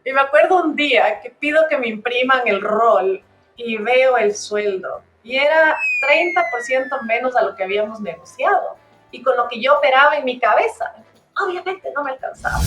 Y me acuerdo un día que pido que me impriman el rol y veo el sueldo. Y era 30% menos a lo que habíamos negociado. Y con lo que yo operaba en mi cabeza, obviamente no me alcanzaba.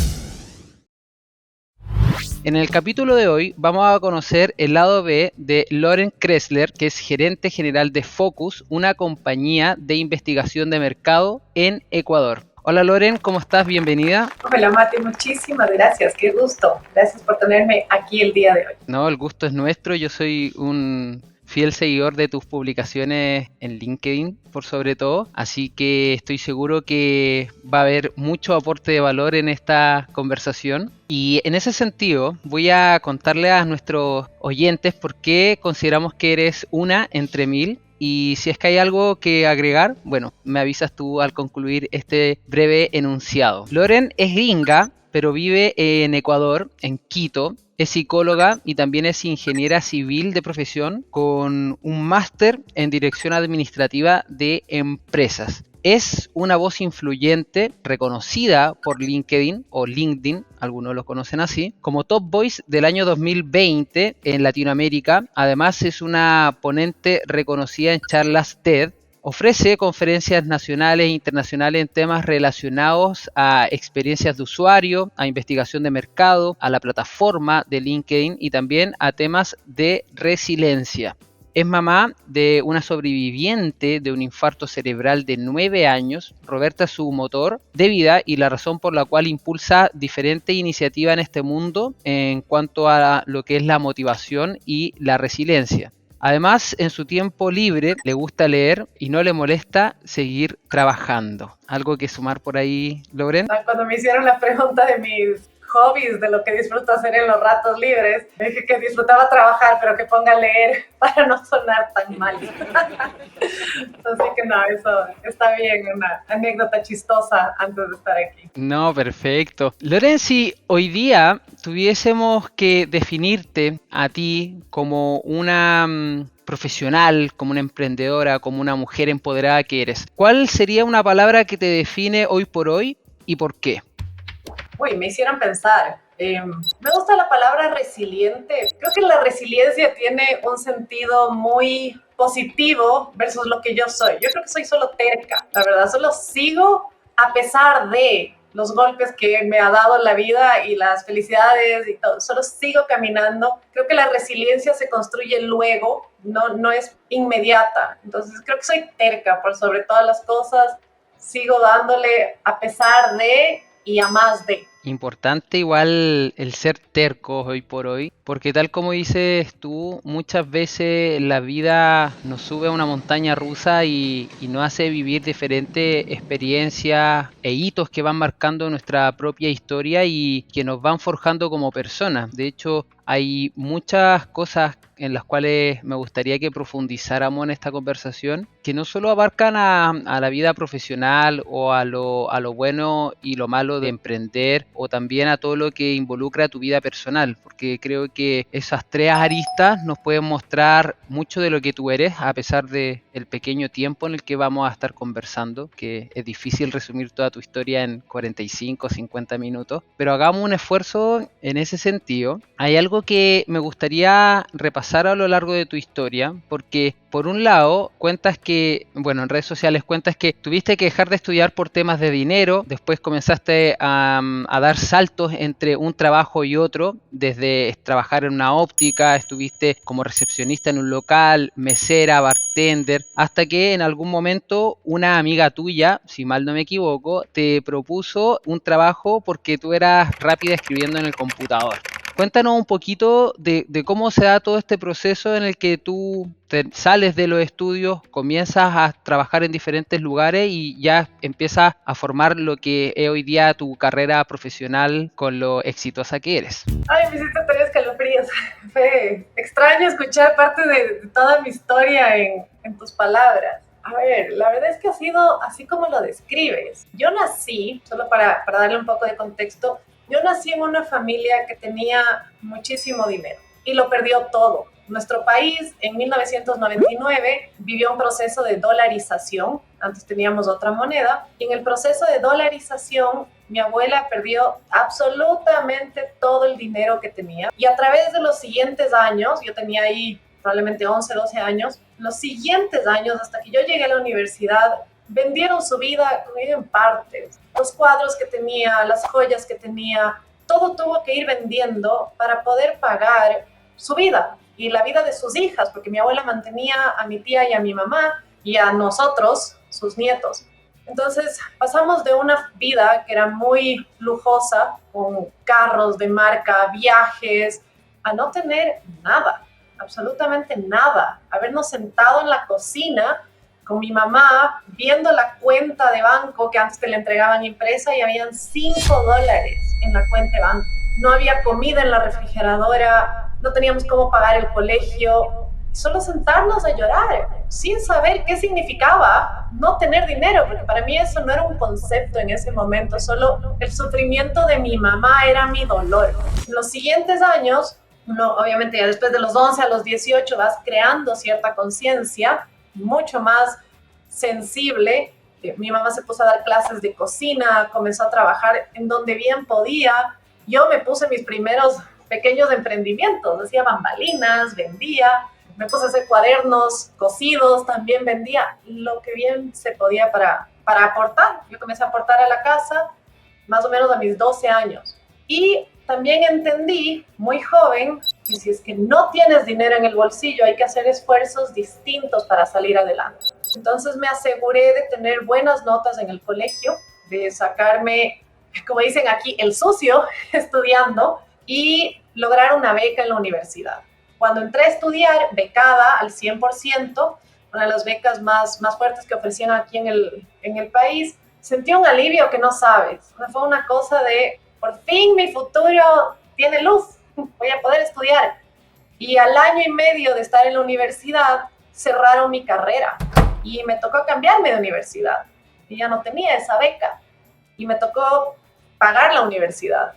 En el capítulo de hoy vamos a conocer el lado B de Loren Kressler, que es gerente general de Focus, una compañía de investigación de mercado en Ecuador. Hola Loren, ¿cómo estás? Bienvenida. Hola Mati, muchísimas gracias, qué gusto. Gracias por tenerme aquí el día de hoy. No, el gusto es nuestro. Yo soy un fiel seguidor de tus publicaciones en LinkedIn, por sobre todo. Así que estoy seguro que va a haber mucho aporte de valor en esta conversación. Y en ese sentido, voy a contarle a nuestros oyentes por qué consideramos que eres una entre mil. Y si es que hay algo que agregar, bueno, me avisas tú al concluir este breve enunciado. Loren es gringa, pero vive en Ecuador, en Quito. Es psicóloga y también es ingeniera civil de profesión con un máster en dirección administrativa de empresas. Es una voz influyente, reconocida por LinkedIn o LinkedIn, algunos lo conocen así, como Top Voice del año 2020 en Latinoamérica. Además es una ponente reconocida en charlas TED. Ofrece conferencias nacionales e internacionales en temas relacionados a experiencias de usuario, a investigación de mercado, a la plataforma de LinkedIn y también a temas de resiliencia. Es mamá de una sobreviviente de un infarto cerebral de 9 años. Roberta es su motor de vida y la razón por la cual impulsa diferentes iniciativas en este mundo en cuanto a lo que es la motivación y la resiliencia. Además, en su tiempo libre le gusta leer y no le molesta seguir trabajando. ¿Algo que sumar por ahí, Loren? Cuando me hicieron la pregunta de mis hobbies, de lo que disfruto hacer en los ratos libres, dije que disfrutaba trabajar, pero que ponga a leer para no sonar tan mal. Así que no, eso está bien, una anécdota chistosa antes de estar aquí. No, perfecto. Loren, si hoy día tuviésemos que definirte a ti como una profesional, como una emprendedora, como una mujer empoderada que eres, ¿cuál sería una palabra que te define hoy por hoy y por qué? Uy, me hicieron pensar. Me gusta la palabra resiliente. Creo que la resiliencia tiene un sentido muy positivo versus lo que yo soy. Yo creo que soy solo terca, la verdad. Solo sigo a pesar de los golpes que me ha dado la vida y las felicidades y todo. Solo sigo caminando. Creo que la resiliencia se construye luego, no es inmediata. Entonces creo que soy terca por sobre todas las cosas. Sigo dándole a pesar de y a más de. Importante igual el ser tercos hoy por hoy, porque tal como dices tú, muchas veces la vida nos sube a una montaña rusa y nos hace vivir diferentes experiencias e hitos que van marcando nuestra propia historia y que nos van forjando como personas. De hecho, hay muchas cosas en las cuales me gustaría que profundizáramos en esta conversación, que no solo abarcan a la vida profesional o a lo bueno y lo malo de emprender, o también a todo lo que involucra tu vida personal, porque creo que esas tres aristas nos pueden mostrar mucho de lo que tú eres, a pesar de el pequeño tiempo en el que vamos a estar conversando, que es difícil resumir toda tu historia en 45 o 50 minutos, pero hagamos un esfuerzo en ese sentido. Hay algo que me gustaría repasar a lo largo de tu historia, porque por un lado cuentas que, bueno, en redes sociales cuentas que tuviste que dejar de estudiar por temas de dinero, después comenzaste a dar saltos entre un trabajo y otro, desde trabajar en una óptica, estuviste como recepcionista en un local, mesera, bartender, hasta que en algún momento una amiga tuya, si mal no me equivoco, te propuso un trabajo porque tú eras rápida escribiendo en el computador. Cuéntanos un poquito de cómo se da todo este proceso en el que tú sales de los estudios, comienzas a trabajar en diferentes lugares y ya empiezas a formar lo que es hoy día tu carrera profesional con lo exitosa que eres. Ay, me hiciste tener escalofríos. Fue extraño escuchar parte de toda mi historia en tus palabras. A ver, la verdad es que ha sido así como lo describes. Yo nací, solo para darle un poco de contexto, yo nací en una familia que tenía muchísimo dinero y lo perdió todo. Nuestro país en 1999 vivió un proceso de dolarización, antes teníamos otra moneda, y en el proceso de dolarización mi abuela perdió absolutamente todo el dinero que tenía y a través de los siguientes años, yo tenía ahí probablemente 11, 12 años, los siguientes años hasta que yo llegué a la universidad, vendieron su vida en partes. Los cuadros que tenía, las joyas que tenía, todo tuvo que ir vendiendo para poder pagar su vida y la vida de sus hijas, porque mi abuela mantenía a mi tía y a mi mamá y a nosotros, sus nietos. Entonces pasamos de una vida que era muy lujosa, con carros de marca, viajes, a no tener nada, absolutamente nada. Habernos sentado en la cocina con mi mamá viendo la cuenta de banco que antes te le entregaban impresa y habían $5 en la cuenta de banco. No había comida en la refrigeradora, no teníamos cómo pagar el colegio, solo sentarnos a llorar sin saber qué significaba no tener dinero, porque para mí eso no era un concepto en ese momento, solo el sufrimiento de mi mamá era mi dolor. En los siguientes años, uno, obviamente ya después de los 11 a los 18 vas creando cierta conciencia mucho más sensible. Mi mamá se puso a dar clases de cocina, comenzó a trabajar en donde bien podía. Yo me puse mis primeros pequeños emprendimientos, hacía bambalinas, vendía, me puse a hacer cuadernos cosidos, también vendía lo que bien se podía para aportar. Yo comencé a aportar a la casa más o menos a mis 12 años. Y también entendí muy joven que si es que no tienes dinero en el bolsillo hay que hacer esfuerzos distintos para salir adelante. Entonces me aseguré de tener buenas notas en el colegio, de sacarme, como dicen aquí, el sucio estudiando y lograr una beca en la universidad. Cuando entré a estudiar, becada al 100%, una de las becas más fuertes que ofrecían aquí en el país, sentí un alivio que no sabes. Fue una cosa de, por fin mi futuro tiene luz, voy a poder estudiar. Y al año y medio de estar en la universidad, cerraron mi carrera y me tocó cambiarme de universidad. Y ya no tenía esa beca y me tocó pagar la universidad.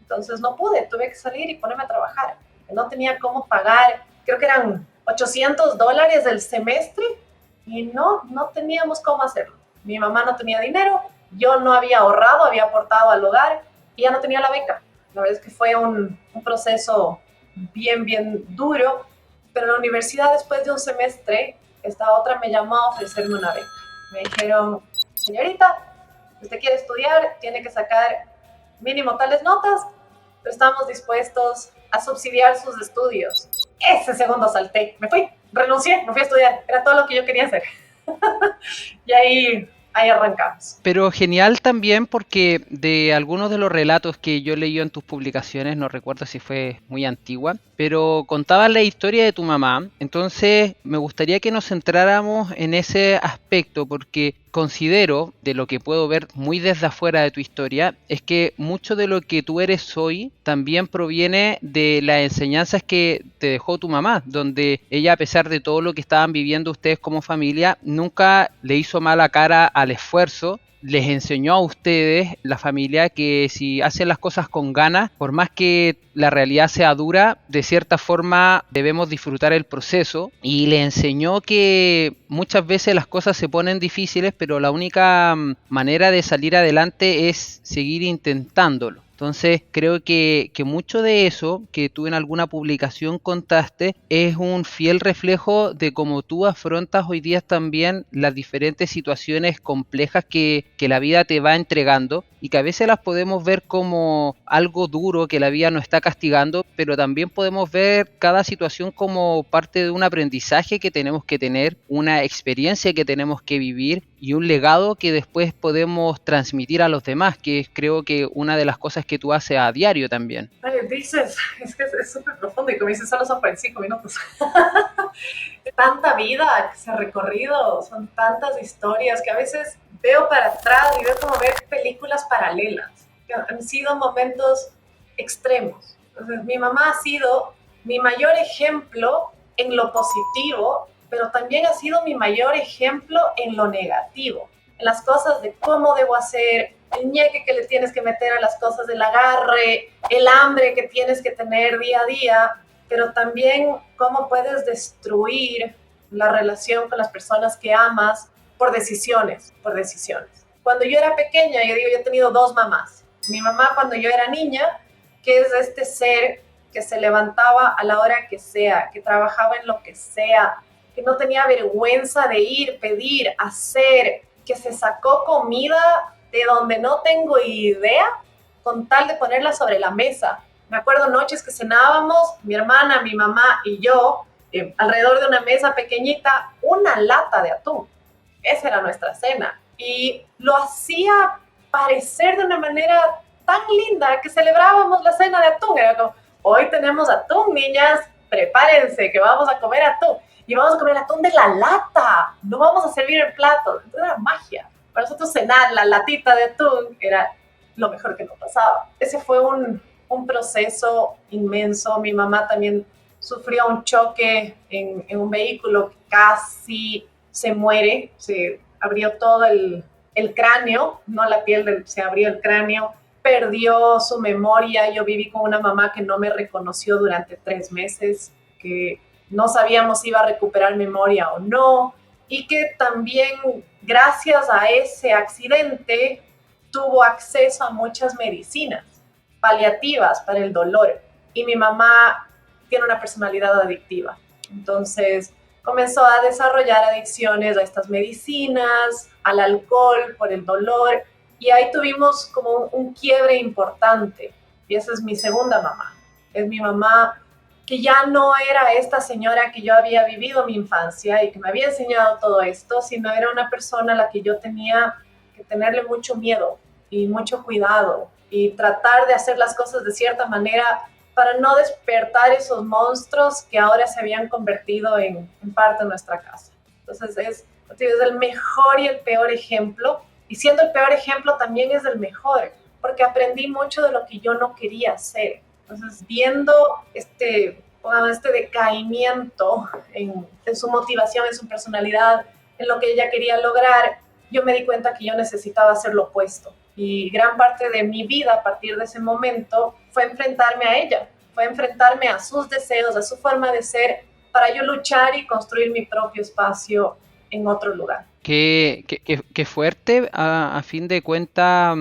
Entonces no pude, tuve que salir y ponerme a trabajar. No tenía cómo pagar, creo que eran $800 del semestre y no teníamos cómo hacerlo. Mi mamá no tenía dinero, yo no había ahorrado, había aportado al hogar y ya no tenía la beca. La verdad es que fue un proceso bien duro, pero en la universidad después de un semestre, esta otra me llamó a ofrecerme una beca. Me dijeron, señorita, usted quiere estudiar, tiene que sacar mínimo tales notas, pero estamos dispuestos a subsidiar sus estudios. Ese segundo salté, me fui, renuncié, me fui a estudiar, era todo lo que yo quería hacer. Y ahí arrancamos. Pero genial también porque de algunos de los relatos que yo leí en tus publicaciones, no recuerdo si fue muy antigua, pero contabas la historia de tu mamá. Entonces me gustaría que nos centráramos en ese aspecto porque considero, de lo que puedo ver muy desde afuera de tu historia, es que mucho de lo que tú eres hoy también proviene de las enseñanzas que te dejó tu mamá, donde ella, a pesar de todo lo que estaban viviendo ustedes como familia, nunca le hizo mala cara al esfuerzo. Les enseñó a ustedes, la familia, que si hacen las cosas con ganas, por más que la realidad sea dura, de cierta forma debemos disfrutar el proceso. Y les enseñó que muchas veces las cosas se ponen difíciles, pero la única manera de salir adelante es seguir intentándolo. Entonces creo que mucho de eso que tú en alguna publicación contaste es un fiel reflejo de cómo tú afrontas hoy día también las diferentes situaciones complejas que la vida te va entregando y que a veces las podemos ver como algo duro que la vida nos está castigando, pero también podemos ver cada situación como parte de un aprendizaje que tenemos que tener, una experiencia que tenemos que vivir y un legado que después podemos transmitir a los demás, que es creo que una de las cosas que tú haces a diario también. Ay, dices, es que es súper profundo y como dices, solo son 45 minutos. Tanta vida que se ha recorrido, son tantas historias que a veces veo para atrás y veo como ver películas paralelas, que han sido momentos extremos. Entonces, mi mamá ha sido mi mayor ejemplo en lo positivo, pero también ha sido mi mayor ejemplo en lo negativo, en las cosas de cómo debo hacer, el ñeque que le tienes que meter a las cosas, el agarre, el hambre que tienes que tener día a día, pero también cómo puedes destruir la relación con las personas que amas por decisiones, por decisiones. Cuando yo era pequeña, yo digo, yo he tenido dos mamás. Mi mamá cuando yo era niña, que es este ser que se levantaba a la hora que sea, que trabajaba en lo que sea, que no tenía vergüenza de ir, pedir, hacer, que se sacó comida de donde no tengo idea con tal de ponerla sobre la mesa. Me acuerdo noches que cenábamos, mi hermana, mi mamá y yo, alrededor de una mesa pequeñita, una lata de atún. Esa era nuestra cena. Y lo hacía parecer de una manera tan linda que celebrábamos la cena de atún. Era como, hoy tenemos atún, niñas, prepárense que vamos a comer atún. Y vamos a comer atún de la lata, no vamos a servir en platos. Entonces era magia. Para nosotros cenar la latita de atún era lo mejor que nos pasaba. Ese fue un proceso inmenso. Mi mamá también sufrió un choque en un vehículo, casi se muere, se abrió todo el cráneo, no la piel, se abrió el cráneo, perdió su memoria. Yo viví con una mamá que no me reconoció durante 3 meses, que no sabíamos si iba a recuperar memoria o no, y que también gracias a ese accidente tuvo acceso a muchas medicinas paliativas para el dolor. Y mi mamá tiene una personalidad adictiva. Entonces comenzó a desarrollar adicciones a estas medicinas, al alcohol por el dolor. Y ahí tuvimos como un quiebre importante. Y esa es mi segunda mamá. Es mi mamá que ya no era esta señora que yo había vivido mi infancia y que me había enseñado todo esto, sino era una persona a la que yo tenía que tenerle mucho miedo y mucho cuidado y tratar de hacer las cosas de cierta manera para no despertar esos monstruos que ahora se habían convertido en parte de nuestra casa. Entonces es el mejor y el peor ejemplo, y siendo el peor ejemplo también es el mejor, porque aprendí mucho de lo que yo no quería hacer. Entonces viendo este decaimiento en su motivación, en su personalidad, en lo que ella quería lograr, yo me di cuenta que yo necesitaba hacer lo opuesto. Y gran parte de mi vida a partir de ese momento fue enfrentarme a ella, fue enfrentarme a sus deseos, a su forma de ser, para yo luchar y construir mi propio espacio en otro lugar. Qué fuerte, a fin de cuentas,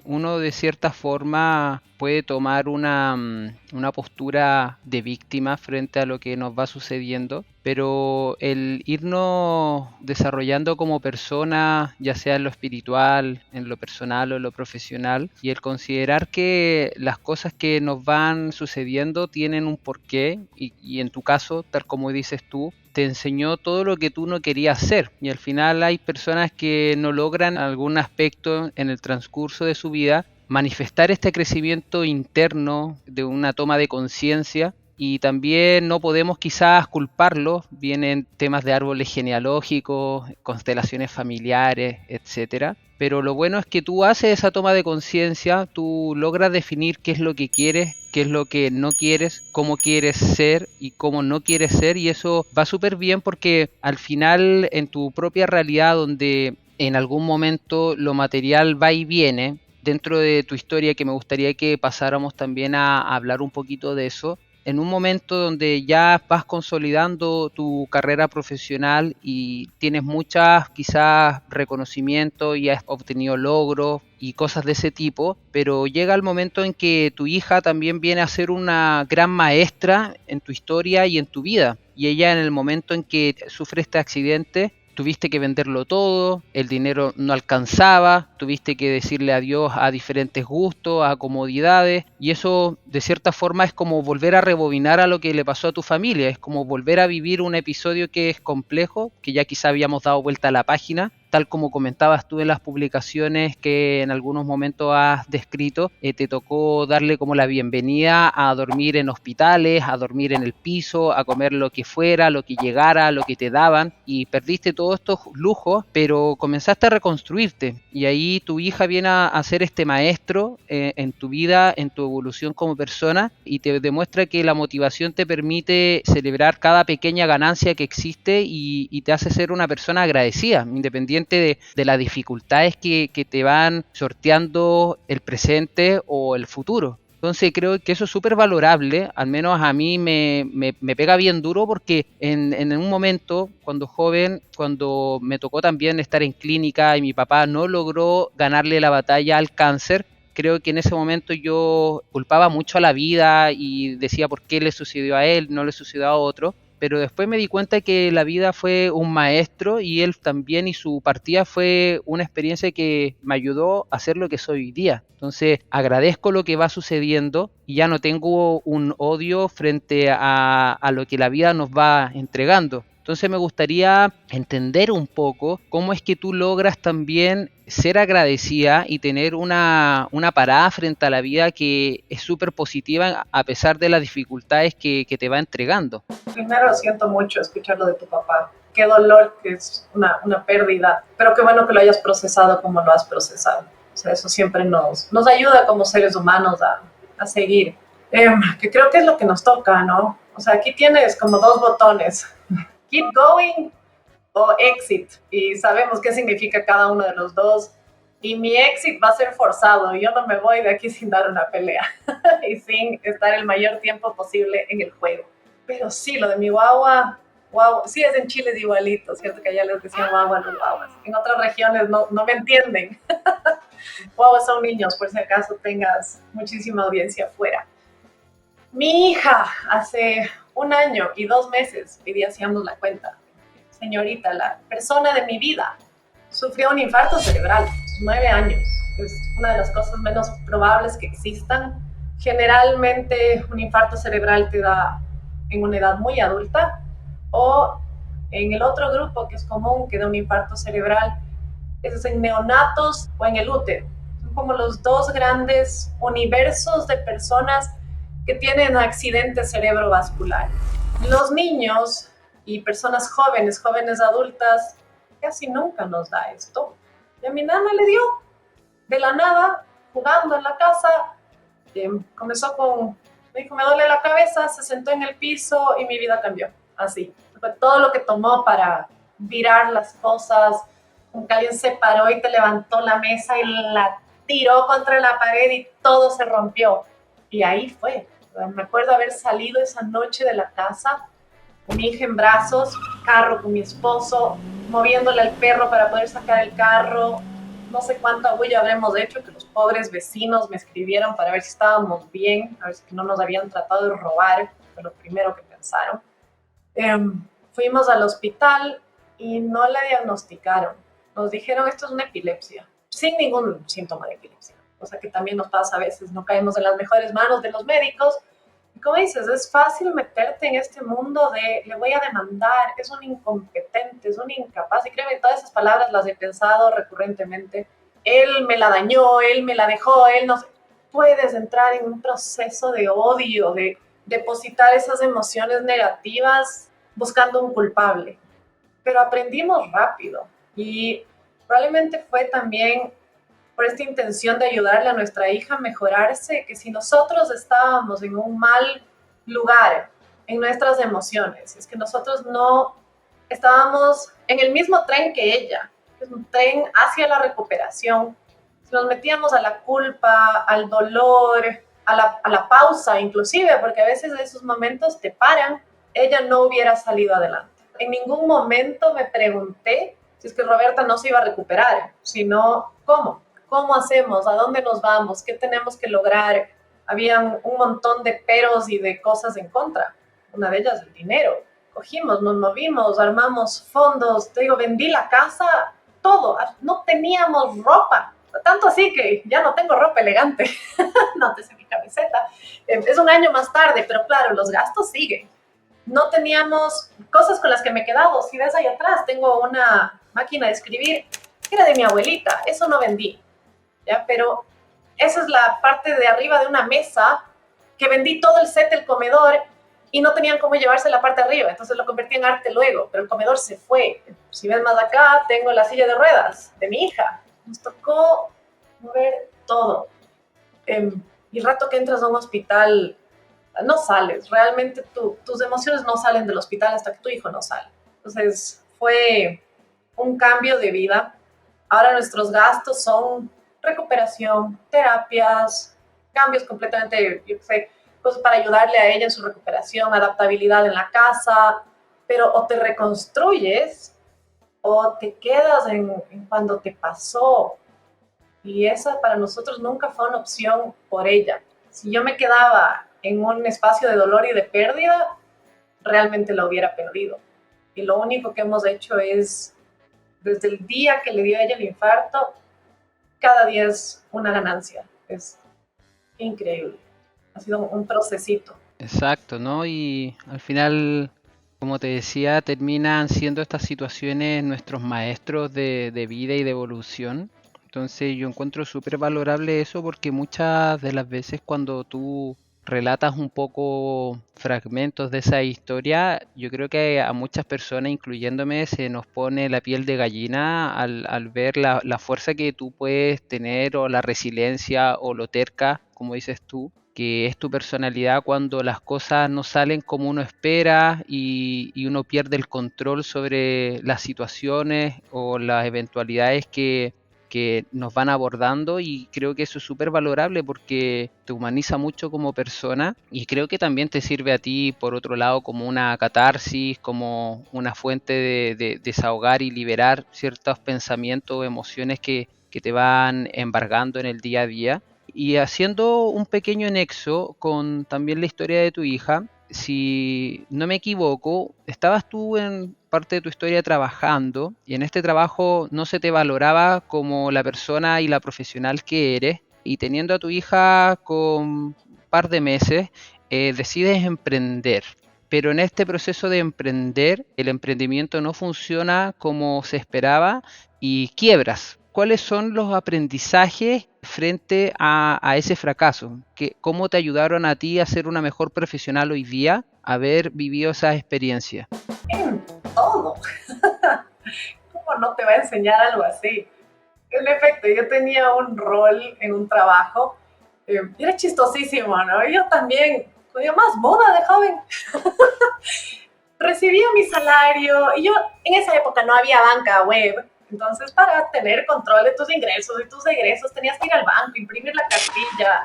uno de cierta forma puede tomar una postura de víctima frente a lo que nos va sucediendo, pero el irnos desarrollando como persona, ya sea en lo espiritual, en lo personal o en lo profesional, y el considerar que las cosas que nos van sucediendo tienen un porqué, y en tu caso, tal como dices tú, te enseñó todo lo que tú no querías ser, y al final hay personas que no logran algún aspecto en el transcurso de su vida manifestar este crecimiento interno de una toma de conciencia, y también no podemos quizás culparlos. Vienen temas de árboles genealógicos, constelaciones familiares, etcétera. Pero lo bueno es que tú haces esa toma de conciencia, tú logras definir qué es lo que quieres, qué es lo que no quieres, cómo quieres ser y cómo no quieres ser, y eso va súper bien porque al final en tu propia realidad, donde en algún momento lo material va y viene, dentro de tu historia, que me gustaría que pasáramos también a hablar un poquito de eso, en un momento donde ya vas consolidando tu carrera profesional y tienes muchas quizás reconocimientos y has obtenido logros y cosas de ese tipo, pero llega el momento en que tu hija también viene a ser una gran maestra en tu historia y en tu vida, y ella en el momento en que sufre este accidente tuviste que venderlo todo, el dinero no alcanzaba, tuviste que decirle adiós a diferentes gustos, a comodidades, y eso de cierta forma es como volver a rebobinar a lo que le pasó a tu familia, es como volver a vivir un episodio que es complejo, que ya quizá habíamos dado vuelta a la página, tal como comentabas tú en las publicaciones que en algunos momentos has descrito, te tocó darle como la bienvenida a dormir en hospitales, a dormir en el piso, a comer lo que fuera, lo que llegara, lo que te daban, y perdiste todos estos lujos, pero comenzaste a reconstruirte, y ahí tu hija viene a ser este maestro en tu vida, en tu evolución como persona, y te demuestra que la motivación te permite celebrar cada pequeña ganancia que existe, y te hace ser una persona agradecida, independiente de las dificultades que te van sorteando el presente o el futuro. Entonces creo que eso es súper valorable, al menos a mí me pega bien duro porque en un momento, cuando joven, cuando me tocó también estar en clínica y mi papá no logró ganarle la batalla al cáncer, creo que en ese momento yo culpaba mucho a la vida y decía por qué le sucedió a él, no le sucedió a otro. Pero después me di cuenta que la vida fue un maestro y él también, y su partida fue una experiencia que me ayudó a ser lo que soy hoy día. Entonces agradezco lo que va sucediendo y ya no tengo un odio frente a lo que la vida nos va entregando. Entonces me gustaría entender un poco cómo es que tú logras también ser agradecida y tener una parada frente a la vida que es súper positiva a pesar de las dificultades que te va entregando. Primero, siento mucho escuchar lo de tu papá. Qué dolor, que es una pérdida, pero qué bueno que lo hayas procesado como lo has procesado. O sea, eso siempre nos ayuda como seres humanos a seguir. Que creo que es lo que nos toca, ¿no? O sea, aquí tienes como dos botones, keep going o exit, y sabemos qué significa cada uno de los dos. Y mi exit va a ser forzado, yo no me voy de aquí sin dar una pelea y sin estar el mayor tiempo posible en el juego. Pero sí, lo de mi guagua, wow, sí es en Chile es igualito, ¿cierto? Que allá les decían guagua a los guaguas. En otras regiones no me entienden. Guaguas son niños, por si acaso tengas muchísima audiencia afuera. Mi hija, hace 1 año y 2 meses, hoy día hacíamos la cuenta, señorita, la persona de mi vida, sufrió un infarto cerebral, 9 años. Es una de las cosas menos probables que existan. Generalmente un infarto cerebral te da en una edad muy adulta, o en el otro grupo que es común que da un infarto cerebral, es en neonatos o en el útero. Son como los dos grandes universos de personas que tienen accidentes cerebrovasculares. Los niños y personas jóvenes, jóvenes adultas, casi nunca nos da esto. Y a mi nana le dio de la nada, jugando en la casa. Comenzó con, me dijo, me duele la cabeza, se sentó en el piso y mi vida cambió. Así. Fue todo lo que tomó para virar las cosas. Como que alguien se paró y te levantó la mesa y la tiró contra la pared y todo se rompió. Y ahí fue. Me acuerdo haber salido esa noche de la casa con mi hija en brazos, carro con mi esposo, moviéndole al perro para poder sacar el carro. No sé cuánta bulla habremos hecho, que los pobres vecinos me escribieron para ver si estábamos bien, a ver si no nos habían tratado de robar, fue lo primero que pensaron. Fuimos al hospital y no la diagnosticaron. Nos dijeron esto es una epilepsia, sin ningún síntoma de epilepsia. O sea que también nos pasa a veces, no caemos en las mejores manos de los médicos. Y como dices, es fácil meterte en este mundo de le voy a demandar, es un incompetente, es un incapaz. Y créeme, todas esas palabras las he pensado recurrentemente. Él me la dañó, él me la dejó, él no sé. Puedes entrar en un proceso de odio, de depositar esas emociones negativas buscando un culpable. Pero aprendimos rápido y probablemente fue también por esta intención de ayudarle a nuestra hija a mejorarse, que si nosotros estábamos en un mal lugar en nuestras emociones, es que nosotros no estábamos en el mismo tren que ella, que es un tren hacia la recuperación, si nos metíamos a la culpa, al dolor, a la pausa inclusive, porque a veces de esos momentos te paran, ella no hubiera salido adelante. En ningún momento me pregunté si es que Roberta no se iba a recuperar, sino cómo. ¿Cómo hacemos? ¿A dónde nos vamos? ¿Qué tenemos que lograr? Habían un montón de peros y de cosas en contra. Una de ellas, el dinero. Cogimos, nos movimos, armamos fondos. Te digo, vendí la casa, todo. No teníamos ropa. Tanto así que ya no tengo ropa elegante. Nótese mi camiseta. Es un año más tarde, pero claro, los gastos siguen. No teníamos cosas con las que me he quedado. Si ves ahí atrás, tengo una máquina de escribir que era de mi abuelita. Eso no vendí. ¿Ya? Pero esa es la parte de arriba de una mesa que vendí todo el set del comedor y no tenían cómo llevarse la parte de arriba, entonces lo convertí en arte luego, pero el comedor se fue. Si ves más acá, tengo la silla de ruedas de mi hija. Nos tocó mover todo. Y el rato que entras a un hospital, no sales, realmente tus emociones no salen del hospital hasta que tu hijo no sale. Entonces fue un cambio de vida. Ahora nuestros gastos son recuperación, terapias, cambios completamente, yo qué sé, cosas para ayudarle a ella en su recuperación, adaptabilidad en la casa, pero o te reconstruyes o te quedas en cuando te pasó. Y esa para nosotros nunca fue una opción por ella. Si yo me quedaba en un espacio de dolor y de pérdida, realmente la hubiera perdido. Y lo único que hemos hecho es, desde el día que le dio a ella el infarto, cada día es una ganancia. Es increíble. Ha sido un procesito. Exacto, ¿no? Y al final, como te decía, terminan siendo estas situaciones nuestros maestros de vida y de evolución. Entonces yo encuentro súper valorable eso porque muchas de las veces cuando tú relatas un poco fragmentos de esa historia, yo creo que a muchas personas, incluyéndome, se nos pone la piel de gallina al ver la fuerza que tú puedes tener o la resiliencia o lo terca, como dices tú, que es tu personalidad cuando las cosas no salen como uno espera y uno pierde el control sobre las situaciones o las eventualidades que nos van abordando, y creo que eso es súper valorable porque te humaniza mucho como persona y creo que también te sirve a ti por otro lado como una catarsis, como una fuente de desahogar y liberar ciertos pensamientos o emociones que te van embargando en el día a día. Y haciendo un pequeño nexo con también la historia de tu hija, si no me equivoco, estabas tú en parte de tu historia trabajando y en este trabajo no se te valoraba como la persona y la profesional que eres, y teniendo a tu hija con un par de meses, decides emprender. Pero en este proceso de emprender, el emprendimiento no funciona como se esperaba y quiebras. ¿Cuáles son los aprendizajes frente a ese fracaso? ¿Cómo te ayudaron a ti a ser una mejor profesional hoy día, haber vivido esa experiencia? En todo. ¿Cómo no te va a enseñar algo así? En efecto, yo tenía un rol en un trabajo, era chistosísimo, ¿no? Yo también, yo más moda de joven, recibía mi salario y yo en esa época no había banca web, entonces para tener control de tus ingresos y tus egresos tenías que ir al banco, imprimir la cartilla,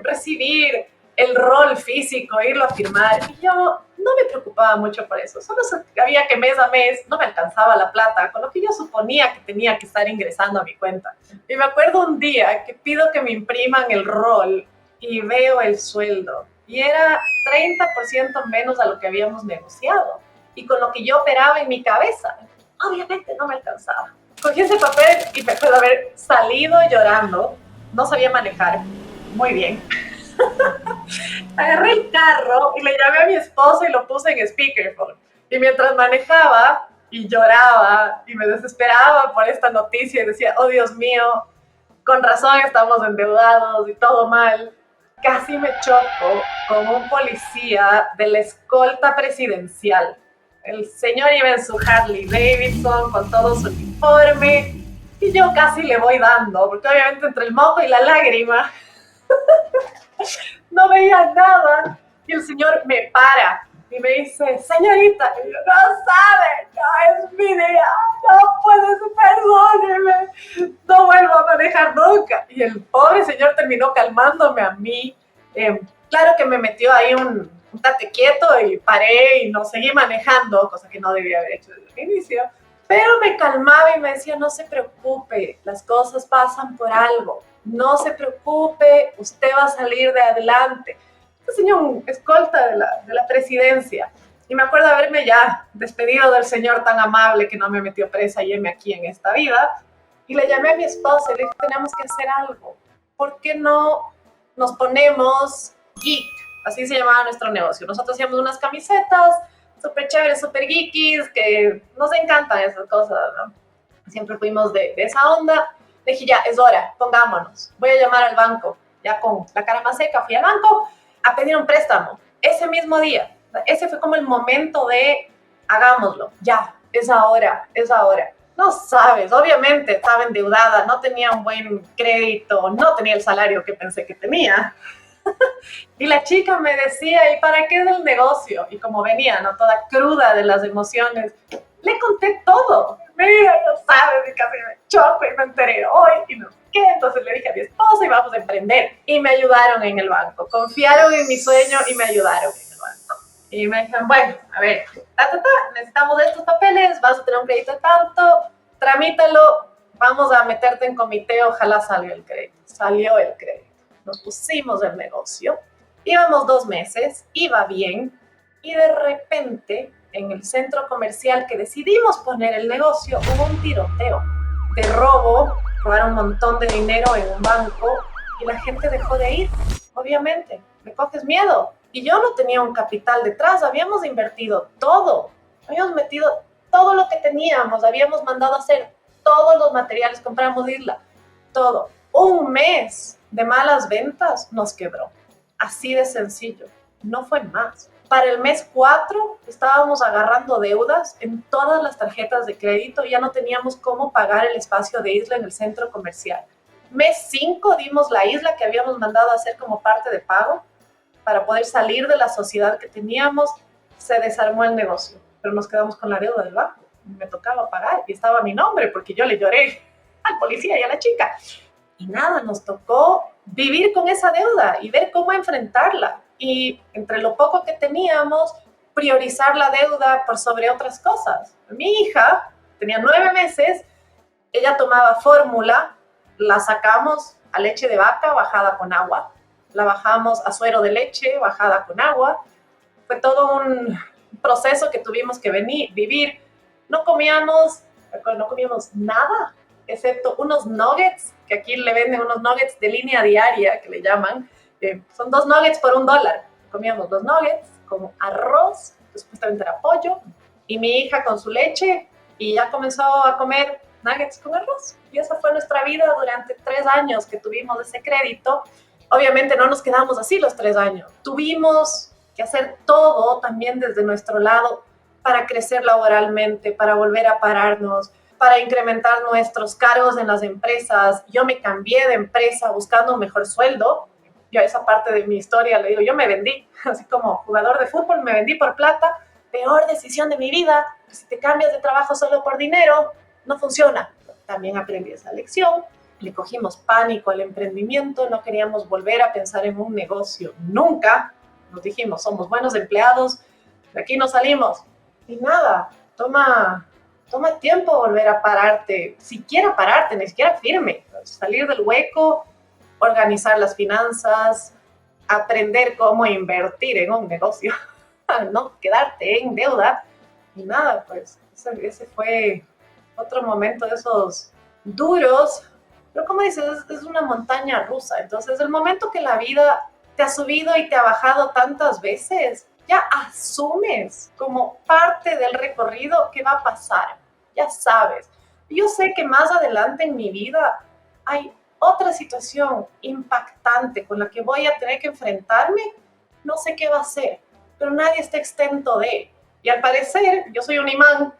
recibir el rol físico, irlo a firmar. Y yo no me preocupaba mucho por eso, solo sabía que mes a mes no me alcanzaba la plata, con lo que yo suponía que tenía que estar ingresando a mi cuenta. Y me acuerdo un día que pido que me impriman el rol y veo el sueldo y era 30% menos a lo que habíamos negociado y con lo que yo operaba en mi cabeza. Obviamente no me alcanzaba. Cogí ese papel y me acuerdo haber salido llorando, no sabía manejar muy bien. Agarré el carro y le llamé a mi esposo y lo puse en speakerphone. Y mientras manejaba y lloraba y me desesperaba por esta noticia y decía, oh Dios mío, con razón estamos endeudados y todo mal, casi me choco con un policía de la escolta presidencial. El señor iba en su Harley Davidson con todo su uniforme y yo casi le voy dando, porque obviamente entre el moco y la lágrima no veía nada. Y el señor me para y me dice, señorita, y yo, no sabe, no es mi día, no puedes, perdóneme, no vuelvo a manejar nunca. Y el pobre señor terminó calmándome a mí. Claro que me metió ahí un tate quieto y paré y no seguí manejando, cosa que no debía haber hecho desde el inicio. Pero me calmaba y me decía, no se preocupe, las cosas pasan por algo, no se preocupe, usted va a salir de adelante. Este señor, un escolta de la presidencia. Y me acuerdo haberme ya despedido del señor tan amable que no me metió presa y heme aquí en esta vida. Y le llamé a mi esposa y le dije, tenemos que hacer algo. ¿Por qué no nos ponemos geek? Así se llamaba nuestro negocio. Nosotros hacíamos unas camisetas súper chéveres, súper geekies, que nos encantan esas cosas, ¿no? Siempre fuimos de esa onda. Le dije, ya, es hora, pongámonos. Voy a llamar al banco. Ya con la cara más seca fui al banco a pedir un préstamo. Ese mismo día. Ese fue como el momento de hagámoslo. Ya, es ahora, es ahora. No sabes, obviamente estaba endeudada, no tenía un buen crédito, no tenía el salario que pensé que tenía. Y la chica me decía, ¿y para qué del negocio? Y como venía, ¿no? Toda cruda de las emociones, le conté todo. Mira, no sabes, y casi me choco y me enteré hoy y no sé qué. qué. Entonces le dije a mi esposo y vamos a emprender. Y me ayudaron en el banco, confiaron en mi sueño y me ayudaron en el banco. Y me dijeron, bueno, a ver, necesitamos estos papeles, vas a tener un crédito de tanto, tramítalo, vamos a meterte en comité, ojalá salga el crédito. Salió el crédito. Nos pusimos el negocio, íbamos 2 meses, iba bien, y de repente en el centro comercial que decidimos poner el negocio hubo un tiroteo de robo, robaron un montón de dinero en un banco y la gente dejó de ir, obviamente, me coges miedo. Y yo no tenía un capital detrás, habíamos invertido todo, habíamos metido todo lo que teníamos, habíamos mandado a hacer todos los materiales, compramos isla, todo. Un mes de malas ventas nos quebró, así de sencillo, no fue más. Para el mes 4 estábamos agarrando deudas en todas las tarjetas de crédito, ya no teníamos cómo pagar el espacio de isla en el centro comercial. Mes 5 dimos la isla que habíamos mandado a hacer como parte de pago para poder salir de la sociedad que teníamos, se desarmó el negocio, pero nos quedamos con la deuda del banco. Me tocaba pagar y estaba mi nombre porque yo le lloré al policía y a la chica. Y nada, nos tocó vivir con esa deuda y ver cómo enfrentarla. Y entre lo poco que teníamos, priorizar la deuda por sobre otras cosas. Mi hija tenía 9 meses, ella tomaba fórmula, la sacamos a leche de vaca bajada con agua, la bajamos a suero de leche bajada con agua. Fue todo un proceso que tuvimos que vivir. No comíamos nada, excepto unos nuggets, que aquí le venden unos nuggets de línea diaria, que le llaman. Son 2 nuggets por $1. Comíamos los nuggets con arroz, que supuestamente era pollo, y mi hija con su leche, y ya comenzó a comer nuggets con arroz. Y esa fue nuestra vida durante 3 años que tuvimos ese crédito. Obviamente no nos quedamos así los 3 años. Tuvimos que hacer todo también desde nuestro lado para crecer laboralmente, para volver a pararnos, para incrementar nuestros cargos en las empresas. Yo me cambié de empresa buscando un mejor sueldo. Yo a esa parte de mi historia le digo, yo me vendí, así como jugador de fútbol, me vendí por plata. Peor decisión de mi vida. Si te cambias de trabajo solo por dinero, no funciona. También aprendí esa lección. Le cogimos pánico al emprendimiento, no queríamos volver a pensar en un negocio nunca. Nos dijimos, somos buenos empleados, de aquí no salimos. Y nada, toma tiempo volver a pararte, siquiera pararte, ni siquiera firme, salir del hueco, organizar las finanzas, aprender cómo invertir en un negocio, no quedarte en deuda. Y nada, pues ese fue otro momento de esos duros, pero como dices, es una montaña rusa. Entonces, el momento que la vida te ha subido y te ha bajado tantas veces, ya asumes como parte del recorrido que va a pasar. Ya sabes. Yo sé que más adelante en mi vida hay otra situación impactante con la que voy a tener que enfrentarme. No sé qué va a ser, pero nadie está exento de. Y al parecer, yo soy un imán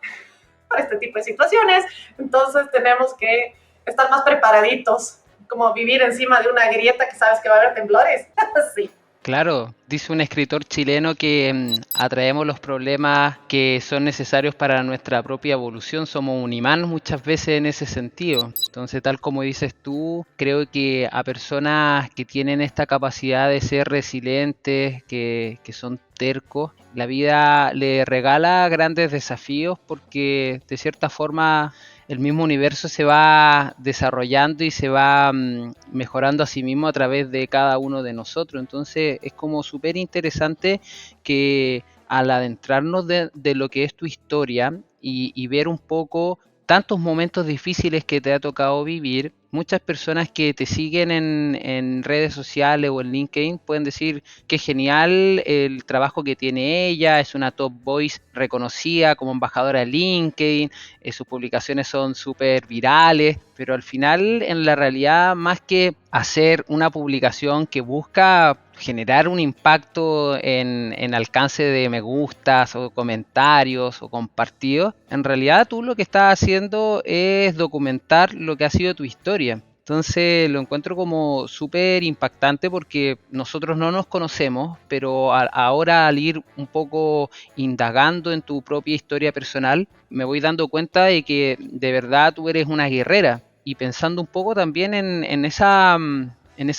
para este tipo de situaciones, entonces tenemos que estar más preparaditos, como vivir encima de una grieta que sabes que va a haber temblores. Sí. Claro, dice un escritor chileno que atraemos los problemas que son necesarios para nuestra propia evolución. Somos un imán muchas veces en ese sentido. Entonces, tal como dices tú, creo que a personas que tienen esta capacidad de ser resilientes, que son tercos, la vida le regala grandes desafíos porque de cierta forma el mismo universo se va desarrollando y se va mejorando a sí mismo a través de cada uno de nosotros. Entonces es como súper interesante que al adentrarnos de lo que es tu historia y ver un poco tantos momentos difíciles que te ha tocado vivir, muchas personas que te siguen en redes sociales o en LinkedIn pueden decir que genial el trabajo que tiene ella, es una top voice reconocida como embajadora de LinkedIn, sus publicaciones son súper virales, pero al final en la realidad más que hacer una publicación que busca generar un impacto en alcance de me gustas o comentarios o compartidos, en realidad tú lo que estás haciendo es documentar lo que ha sido tu historia. Entonces lo encuentro como súper impactante porque nosotros no nos conocemos, pero ahora al ir un poco indagando en tu propia historia personal, me voy dando cuenta de que de verdad tú eres una guerrera. y pensando un poco también en esa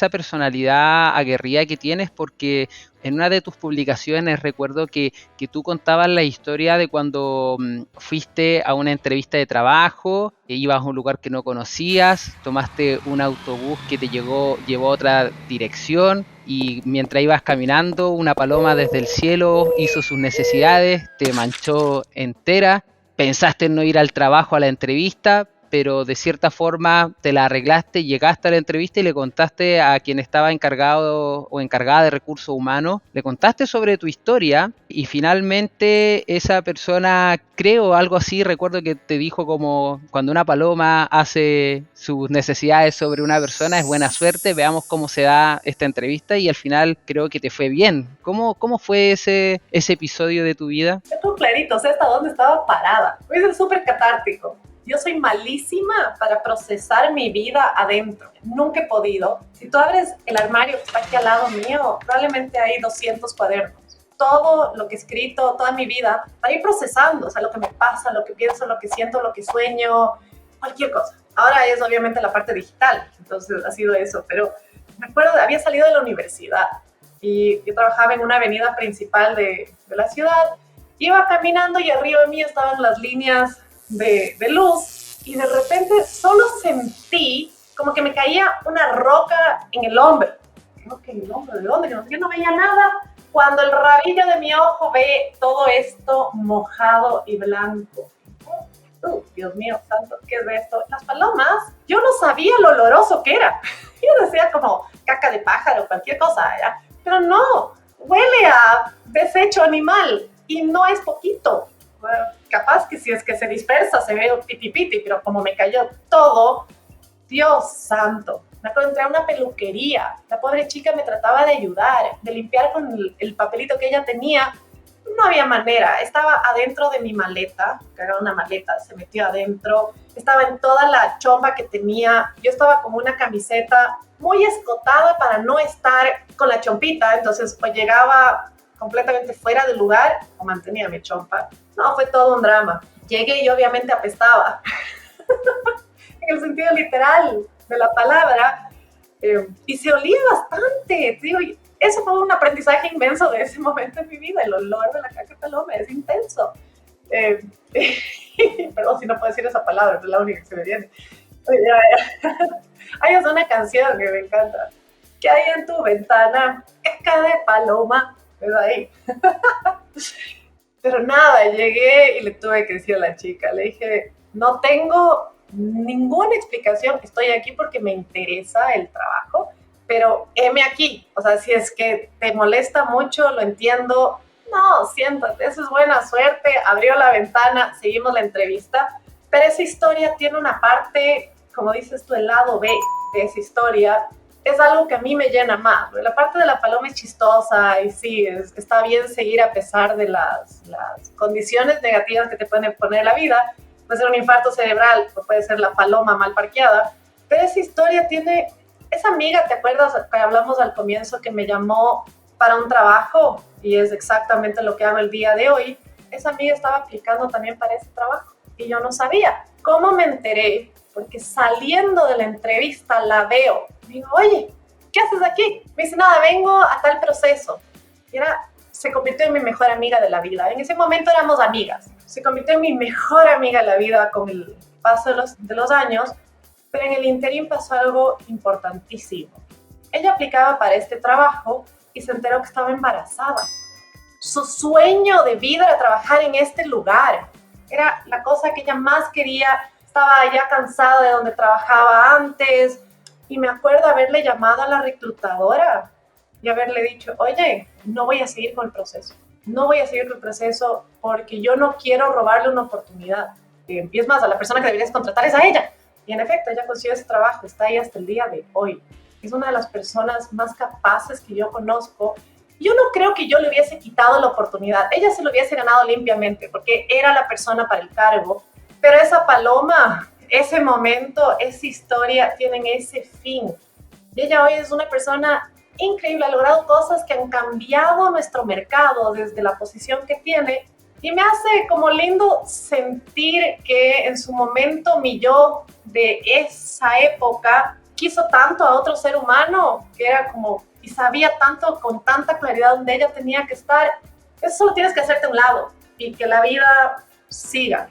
personalidad aguerrida que tienes, porque en una de tus publicaciones recuerdo que tú contabas la historia de cuando fuiste a una entrevista de trabajo, que ibas a un lugar que no conocías, tomaste un autobús que te llevó a otra dirección y mientras ibas caminando, una paloma desde el cielo hizo sus necesidades, te manchó entera, pensaste en no ir al trabajo, a la entrevista, pero de cierta forma te la arreglaste, llegaste a la entrevista y le contaste a quien estaba encargado o encargada de recursos humanos, le contaste sobre tu historia y finalmente esa persona, creo algo así, recuerdo que te dijo como cuando una paloma hace sus necesidades sobre una persona es buena suerte, veamos cómo se da esta entrevista y al final creo que te fue bien. ¿Cómo fue ese episodio de tu vida? Yo clarito, sé hasta dónde estaba parada. Es súper catártico. Yo soy malísima para procesar mi vida adentro. Nunca he podido. Si tú abres el armario que está aquí al lado mío, probablemente hay 200 cuadernos. Todo lo que he escrito, toda mi vida, para ir procesando, o sea, lo que me pasa, lo que pienso, lo que siento, lo que sueño, cualquier cosa. Ahora es obviamente la parte digital, entonces ha sido eso, pero me acuerdo, había salido de la universidad y yo trabajaba en una avenida principal de la ciudad. Iba caminando y arriba de mí estaban las líneas de luz y de repente solo sentí como que me caía una roca en el hombro. Creo que en el hombro, ¿de dónde? Yo no veía nada. Cuando el rabillo de mi ojo ve todo esto mojado y blanco. Dios mío, santo, ¿qué es esto? Las palomas, yo no sabía lo oloroso que era. Yo decía como caca de pájaro, cualquier cosa, ¿ya? Pero no, huele a desecho animal y no es poquito. Bueno, capaz que si es que se dispersa se ve piti piti, pero como me cayó todo, Dios santo. Me encontré a una peluquería. La pobre chica me trataba de ayudar, de limpiar con el papelito que ella tenía. No había manera. Estaba adentro de mi maleta, que era una maleta, se metió adentro. Estaba en toda la chomba que tenía. Yo estaba con una camiseta muy escotada para no estar con la chompita. Entonces, pues llegaba completamente fuera del lugar o mantenía mi chompa. No, fue todo un drama. Llegué y obviamente apestaba. En el sentido literal de la palabra. Y se olía bastante. Digo, eso fue un aprendizaje inmenso de ese momento en mi vida. El olor de la caca de paloma es intenso. Perdón si no puedo decir esa palabra, es la única que se me viene. Hay una canción que me encanta. ¿Qué hay en tu ventana? Caca de paloma. Es ahí. Pero nada, llegué y le tuve que decir a la chica. Le dije, no tengo ninguna explicación. Estoy aquí porque me interesa el trabajo. Pero heme aquí, o sea, si es que te molesta mucho, lo entiendo, no, siéntate, eso es buena suerte, abrió la ventana, seguimos la entrevista, pero esa historia tiene una parte, como dices tú, el lado B de esa historia, es algo que a mí me llena más. La parte de la paloma es chistosa y sí, está bien seguir a pesar de las condiciones negativas que te pueden poner la vida, puede ser un infarto cerebral, o puede ser la paloma mal parqueada, pero esa historia tiene... Esa amiga, ¿te acuerdas que hablamos al comienzo que me llamó para un trabajo? Y es exactamente lo que hago el día de hoy. Esa amiga estaba aplicando también para ese trabajo y yo no sabía. ¿Cómo me enteré? Porque saliendo de la entrevista la veo. Digo, oye, ¿qué haces aquí? Me dice, nada, vengo a tal proceso. Y se convirtió en mi mejor amiga de la vida. En ese momento éramos amigas. Se convirtió en mi mejor amiga de la vida con el paso de los años. Pero en el interín pasó algo importantísimo. Ella aplicaba para este trabajo y se enteró que estaba embarazada. Su sueño de vida era trabajar en este lugar. Era la cosa que ella más quería. Estaba ya cansada de donde trabajaba antes. Y me acuerdo haberle llamado a la reclutadora y haberle dicho, oye, no voy a seguir con el proceso. No voy a seguir con el proceso porque yo no quiero robarle una oportunidad. Y es más, a la persona que deberías contratar es a ella. Y en efecto, ella consiguió ese trabajo, está ahí hasta el día de hoy. Es una de las personas más capaces que yo conozco. Yo no creo que yo le hubiese quitado la oportunidad. Ella se lo hubiese ganado limpiamente porque era la persona para el cargo. Pero esa paloma, ese momento, esa historia, tienen ese fin. Y ella hoy es una persona increíble, ha logrado cosas que han cambiado nuestro mercado desde la posición que tiene. Y me hace como lindo sentir que en su momento mi yo de esa época quiso tanto a otro ser humano, que era como, y sabía tanto con tanta claridad donde ella tenía que estar. Eso solo tienes que hacerte a un lado y que la vida siga.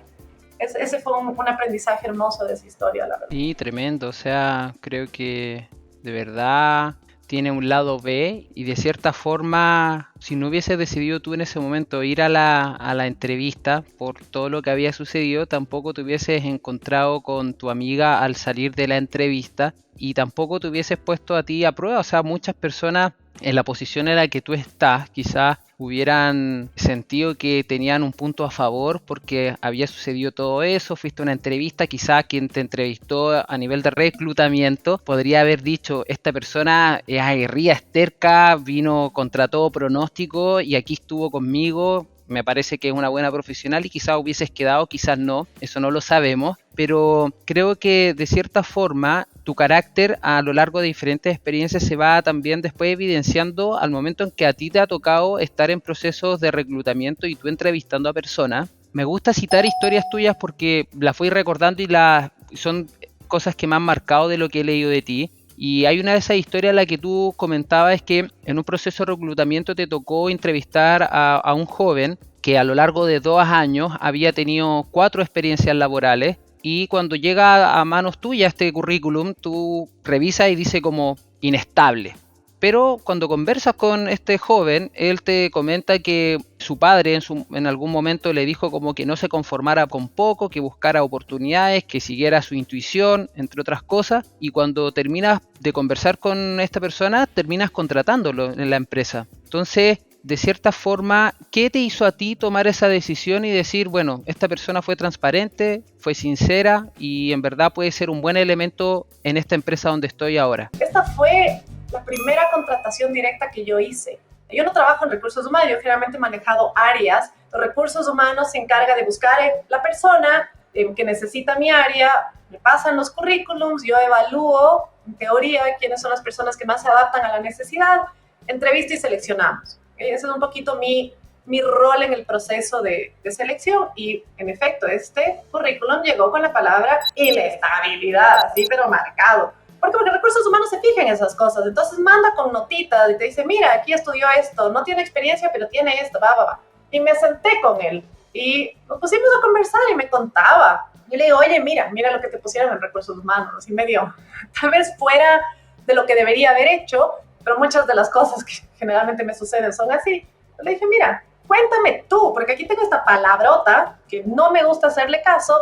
Ese fue un aprendizaje hermoso de esa historia, la verdad. Sí, tremendo. O sea, creo que de verdad tiene un lado B y de cierta forma, si no hubieses decidido tú en ese momento ir a la entrevista por todo lo que había sucedido, tampoco te hubieses encontrado con tu amiga al salir de la entrevista y tampoco te hubieses puesto a ti a prueba. O sea, muchas personas en la posición en la que tú estás, quizás hubieran sentido que tenían un punto a favor porque había sucedido todo eso, fuiste a una entrevista, quizás quien te entrevistó a nivel de reclutamiento podría haber dicho, esta persona es aguerrida, es terca, vino contra todo pronóstico y aquí estuvo conmigo, me parece que es una buena profesional y quizás hubieses quedado, quizás no, eso no lo sabemos, pero creo que de cierta forma tu carácter a lo largo de diferentes experiencias se va también después evidenciando al momento en que a ti te ha tocado estar en procesos de reclutamiento y tú entrevistando a personas. Me gusta citar historias tuyas porque las fui recordando y son cosas que me han marcado de lo que he leído de ti. Y hay una de esas historias en la que tú comentabas es que en un proceso de reclutamiento te tocó entrevistar a un joven que a lo largo de 2 años había tenido 4 experiencias laborales y cuando llega a manos tuyas este currículum, tú revisas y dice como inestable. Pero cuando conversas con este joven, él te comenta que su padre en algún momento le dijo como que no se conformara con poco, que buscara oportunidades, que siguiera su intuición, entre otras cosas. Y cuando terminas de conversar con esta persona, terminas contratándolo en la empresa. Entonces, de cierta forma, ¿qué te hizo a ti tomar esa decisión y decir, bueno, esta persona fue transparente, fue sincera y en verdad puede ser un buen elemento en esta empresa donde estoy ahora? Esta fue la primera contratación directa que yo hice. Yo no trabajo en recursos humanos, yo generalmente he manejado áreas. Los recursos humanos se encarga de buscar la persona que necesita mi área, me pasan los currículums, yo evalúo, en teoría, quiénes son las personas que más se adaptan a la necesidad, entrevista y seleccionamos. Ese es un poquito mi rol en el proceso de selección y en efecto este currículum llegó con la palabra inestabilidad, así pero marcado. ¿Por qué? Porque recursos humanos se fijan en esas cosas, entonces manda con notitas y te dice, mira, aquí estudió esto, no tiene experiencia pero tiene esto, va. Y me senté con él y nos pusimos a conversar y me contaba. Y le digo, oye, mira lo que te pusieron en recursos humanos. Y me dio, tal vez fuera de lo que debería haber hecho, pero muchas de las cosas que generalmente me suceden son así. Le dije, mira, cuéntame tú, porque aquí tengo esta palabrota que no me gusta hacerle caso,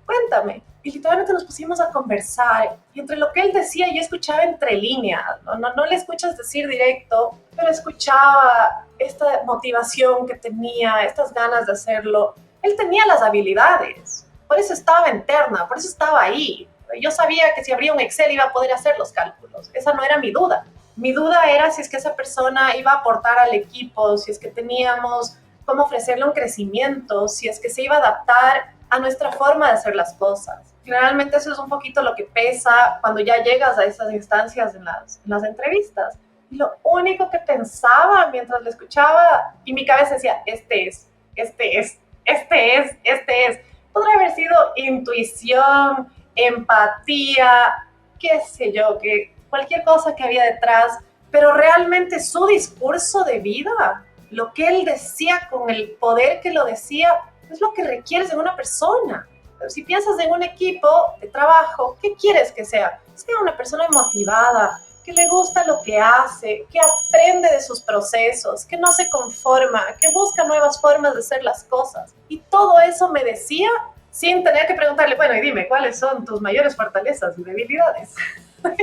cuéntame. Y literalmente nos pusimos a conversar y entre lo que él decía yo escuchaba entre líneas, no le escuchas decir directo, pero escuchaba esta motivación que tenía, estas ganas de hacerlo. Él tenía las habilidades, por eso estaba en Terna, por eso estaba ahí. Yo sabía que si abría un Excel iba a poder hacer los cálculos, esa no era mi duda. Mi duda era si es que esa persona iba a aportar al equipo, si es que teníamos cómo ofrecerle un crecimiento, si es que se iba a adaptar a nuestra forma de hacer las cosas. Generalmente eso es un poquito lo que pesa cuando ya llegas a esas instancias en las entrevistas. Y lo único que pensaba mientras lo escuchaba, y mi cabeza decía, este es. Podría haber sido intuición, empatía, qué sé yo, que cualquier cosa que había detrás, pero realmente su discurso de vida, lo que él decía con el poder que lo decía, es lo que requieres en una persona. Pero si piensas en un equipo de trabajo, ¿qué quieres que sea? Es que una persona motivada, que le gusta lo que hace, que aprende de sus procesos, que no se conforma, que busca nuevas formas de hacer las cosas. Y todo eso me decía sin tener que preguntarle, bueno, y dime, ¿cuáles son tus mayores fortalezas y debilidades?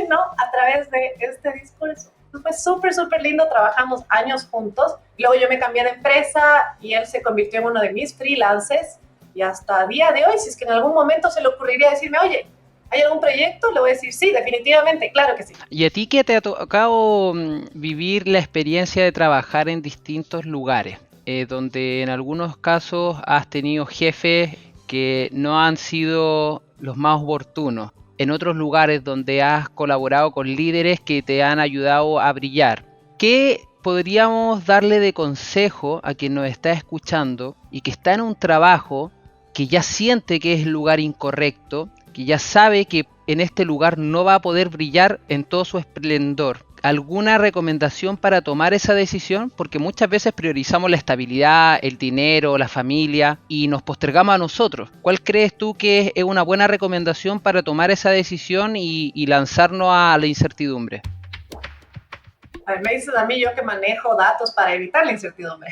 ¿No? A través de este discurso. Fue súper lindo, trabajamos años juntos. Luego yo me cambié de empresa y él se convirtió en uno de mis freelancers. Y hasta el día de hoy, si es que en algún momento se le ocurriría decirme, oye, ¿hay algún proyecto? Le voy a decir, sí, definitivamente, claro que sí. ¿Y a ti qué te ha tocado vivir la experiencia de trabajar en distintos lugares? Donde en algunos casos has tenido jefes que no han sido los más oportunos. En otros lugares donde has colaborado con líderes que te han ayudado a brillar. ¿Qué podríamos darle de consejo a quien nos está escuchando y que está en un trabajo que ya siente que es el lugar incorrecto, que ya sabe que en este lugar no va a poder brillar en todo su esplendor? ¿Alguna recomendación para tomar esa decisión? Porque muchas veces priorizamos la estabilidad, el dinero, la familia y nos postergamos a nosotros. ¿Cuál crees tú que es una buena recomendación para tomar esa decisión y lanzarnos a la incertidumbre? A ver, me dices a mí, yo que manejo datos para evitar la incertidumbre.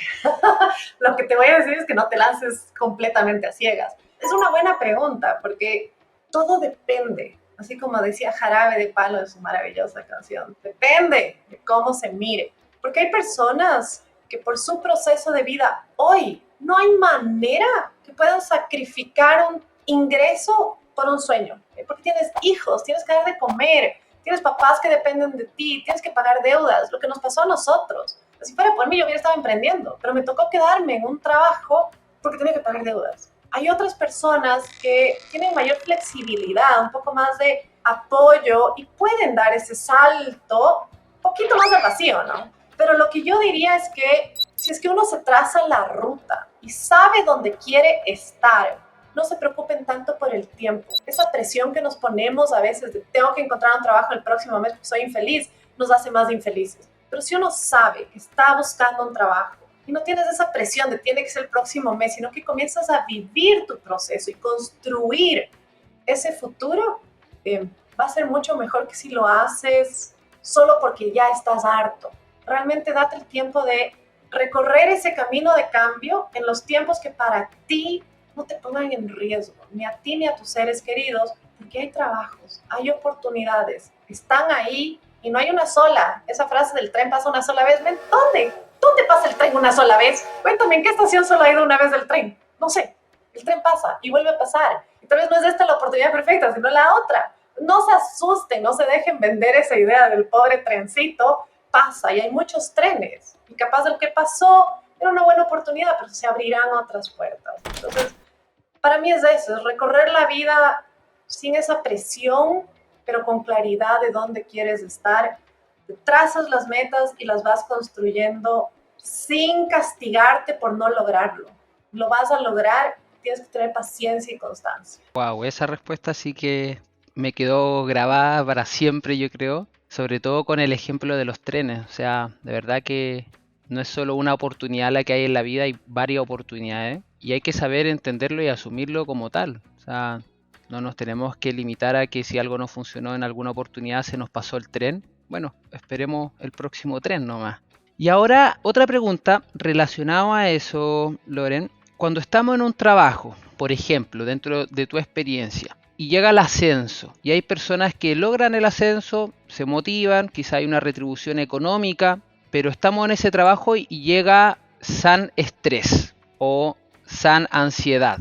Lo que te voy a decir es que no te lances completamente a ciegas. Es una buena pregunta porque todo depende, así como decía Jarabe de Palo en su maravillosa canción, depende de cómo se mire. Porque hay personas que por su proceso de vida hoy no hay manera que puedan sacrificar un ingreso por un sueño. Porque tienes hijos, tienes que dar de comer, tienes papás que dependen de ti, tienes que pagar deudas, lo que nos pasó a nosotros. Si fuera por mí, yo hubiera estado emprendiendo, pero me tocó quedarme en un trabajo porque tenía que pagar deudas. Hay otras personas que tienen mayor flexibilidad, un poco más de apoyo y pueden dar ese salto un poquito más al vacío, ¿no? Pero lo que yo diría es que si es que uno se traza la ruta y sabe dónde quiere estar, no se preocupen tanto por el tiempo. Esa presión que nos ponemos a veces de tengo que encontrar un trabajo el próximo mes porque soy infeliz, nos hace más infelices. Pero si uno sabe que está buscando un trabajo y no tienes esa presión de tiene que ser el próximo mes, sino que comienzas a vivir tu proceso y construir ese futuro, va a ser mucho mejor que si lo haces solo porque ya estás harto. Realmente date el tiempo de recorrer ese camino de cambio en los tiempos que para ti no te pongan en riesgo, ni a ti ni a tus seres queridos, porque hay trabajos, hay oportunidades, están ahí y no hay una sola. Esa frase del tren pasa una sola vez, ¿dónde? ¿Dónde pasa el tren una sola vez? Cuéntame, ¿en qué estación solo ha ido una vez el tren? No sé, el tren pasa y vuelve a pasar. Y tal vez no es esta la oportunidad perfecta, sino la otra. No se asusten, no se dejen vender esa idea del pobre trencito, pasa y hay muchos trenes. Y capaz del que pasó era una buena oportunidad, pero se abrirán otras puertas. Entonces, para mí es eso, es recorrer la vida sin esa presión, pero con claridad de dónde quieres estar. Te trazas las metas y las vas construyendo sin castigarte por no lograrlo. Lo vas a lograr, tienes que tener paciencia y constancia. Wow, esa respuesta sí que me quedó grabada para siempre, yo creo, sobre todo con el ejemplo de los trenes. O sea, de verdad que no es solo una oportunidad la que hay en la vida, hay varias oportunidades y hay que saber entenderlo y asumirlo como tal. O sea, no nos tenemos que limitar a que si algo no funcionó en alguna oportunidad se nos pasó el tren. Bueno, esperemos el próximo tren nomás. Y ahora otra pregunta relacionada a eso, Loren. Cuando estamos en un trabajo, por ejemplo, dentro de tu experiencia, y llega el ascenso, y hay personas que logran el ascenso, se motivan, quizá hay una retribución económica, pero estamos en ese trabajo y llega san estrés, o san ansiedad,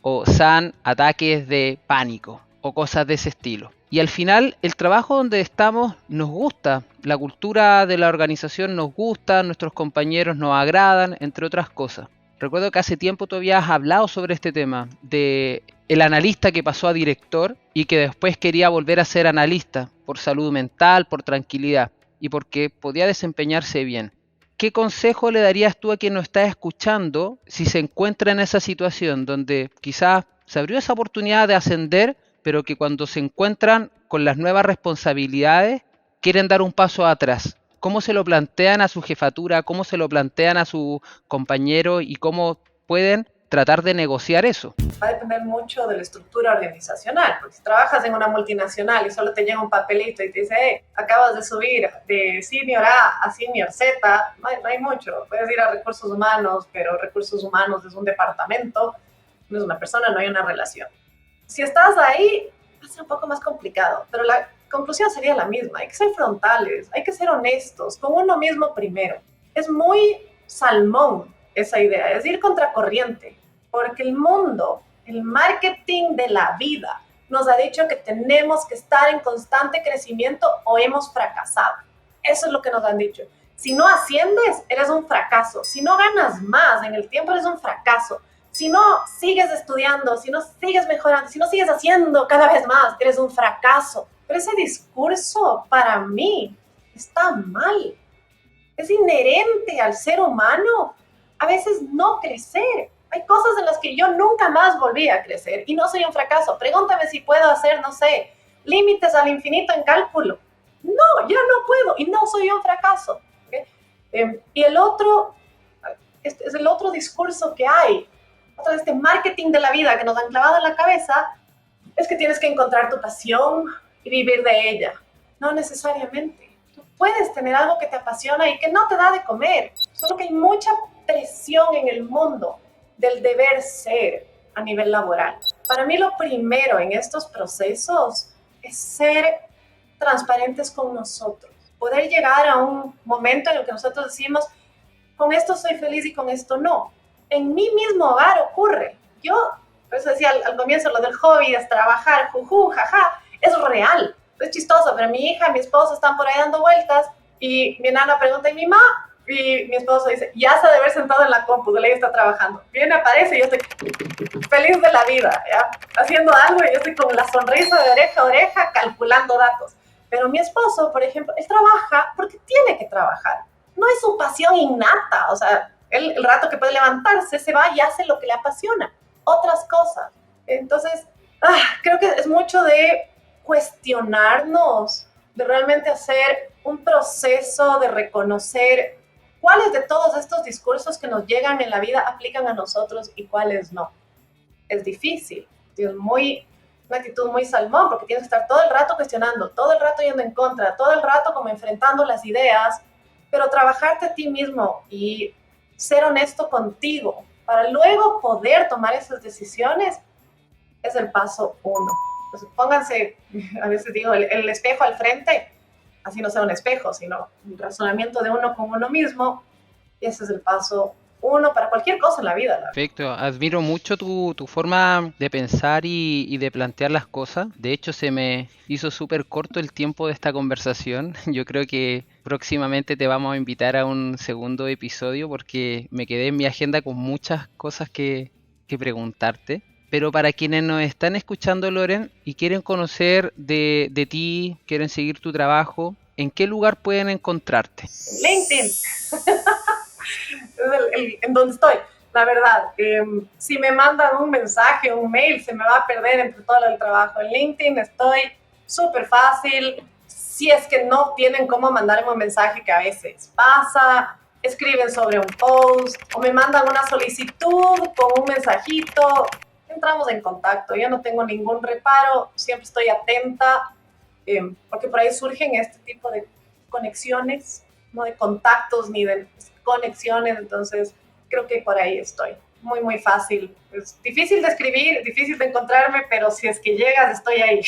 o san ataques de pánico, o cosas de ese estilo. Y al final el trabajo donde estamos nos gusta, la cultura de la organización nos gusta, nuestros compañeros nos agradan, entre otras cosas. Recuerdo que hace tiempo tú habías hablado sobre este tema, de el analista que pasó a director y que después quería volver a ser analista por salud mental, por tranquilidad y porque podía desempeñarse bien. ¿Qué consejo le darías tú a quien nos está escuchando si se encuentra en esa situación donde quizás se abrió esa oportunidad de ascender, pero que cuando se encuentran con las nuevas responsabilidades quieren dar un paso atrás? ¿Cómo se lo plantean a su jefatura? ¿Cómo se lo plantean a su compañero? ¿Y cómo pueden tratar de negociar eso? Va a depender mucho de la estructura organizacional, porque si trabajas en una multinacional y solo te llega un papelito y te dice, acabas de subir de senior A a senior Z, no hay mucho. Puedes ir a recursos humanos, pero recursos humanos es un departamento, no es una persona, no hay una relación. Si estás ahí, va a ser un poco más complicado, pero la conclusión sería la misma. Hay que ser frontales, hay que ser honestos, con uno mismo primero. Es muy salmón esa idea, es ir contracorriente, porque el mundo, el marketing de la vida, nos ha dicho que tenemos que estar en constante crecimiento o hemos fracasado. Eso es lo que nos han dicho. Si no asciendes, eres un fracaso. Si no ganas más en el tiempo, eres un fracaso. Si no sigues estudiando, si no sigues mejorando, si no sigues haciendo cada vez más, eres un fracaso. Pero ese discurso para mí está mal. Es inherente al ser humano a veces no crecer. Hay cosas en las que yo nunca más volví a crecer y no soy un fracaso. Pregúntame si puedo hacer, no sé, límites al infinito en cálculo. No, ya no puedo y no soy un fracaso. ¿Okay? Y el otro, este es el otro discurso que hay, otro de este marketing de la vida que nos han clavado en la cabeza, es que tienes que encontrar tu pasión y vivir de ella. No necesariamente. Tú puedes tener algo que te apasiona y que no te da de comer, solo que hay mucha presión en el mundo del deber ser a nivel laboral. Para mí lo primero en estos procesos es ser transparentes con nosotros, poder llegar a un momento en el que nosotros decimos, con esto soy feliz y con esto no. En mi mismo hogar ocurre. Yo, por eso decía al comienzo, lo del hobby es trabajar, juju, jaja, es real. Es chistoso, pero mi hija y mi esposo están por ahí dando vueltas y mi nana pregunta, ¿y mi mamá? Y mi esposo dice, ya se debe haber sentado en la compu, de ley está trabajando. Viene, aparece y yo estoy feliz de la vida, ¿ya? Haciendo algo y yo estoy con la sonrisa de oreja a oreja calculando datos. Pero mi esposo, por ejemplo, él trabaja porque tiene que trabajar. No es su pasión innata, o sea, él, el rato que puede levantarse, se va y hace lo que le apasiona, otras cosas. Entonces, creo que es mucho de cuestionarnos, de realmente hacer un proceso de reconocer cuáles de todos estos discursos que nos llegan en la vida aplican a nosotros y cuáles no. Es difícil, es una actitud muy salmón, porque tienes que estar todo el rato cuestionando, todo el rato yendo en contra, todo el rato como enfrentando las ideas, pero trabajarte a ti mismo y ser honesto contigo para luego poder tomar esas decisiones es el paso 1. Entonces, pónganse, a veces digo, el espejo al frente, así no sea un espejo, sino un razonamiento de uno con uno mismo, y ese es el paso 1 para cualquier cosa en la vida. Perfecto, admiro mucho tu forma de pensar y de plantear las cosas. De hecho, se me hizo súper corto el tiempo de esta conversación. Yo creo que próximamente te vamos a invitar a un segundo episodio porque me quedé en mi agenda con muchas cosas que preguntarte. Pero para quienes nos están escuchando, Loren, y quieren conocer de ti, quieren seguir tu trabajo, ¿en qué lugar pueden encontrarte? LinkedIn. En donde estoy, la verdad. Si me mandan un mensaje, un mail, se me va a perder entre todo el trabajo. En LinkedIn estoy súper fácil. Si es que no tienen cómo mandarme un mensaje, que a veces pasa, escriben sobre un post o me mandan una solicitud con un mensajito, entramos en contacto. Yo no tengo ningún reparo, siempre estoy atenta, porque por ahí surgen este tipo de conexiones, no de contactos ni de conexiones, entonces creo que por ahí estoy. Muy, muy fácil. Es difícil de escribir, difícil de encontrarme, pero si es que llegas, estoy ahí.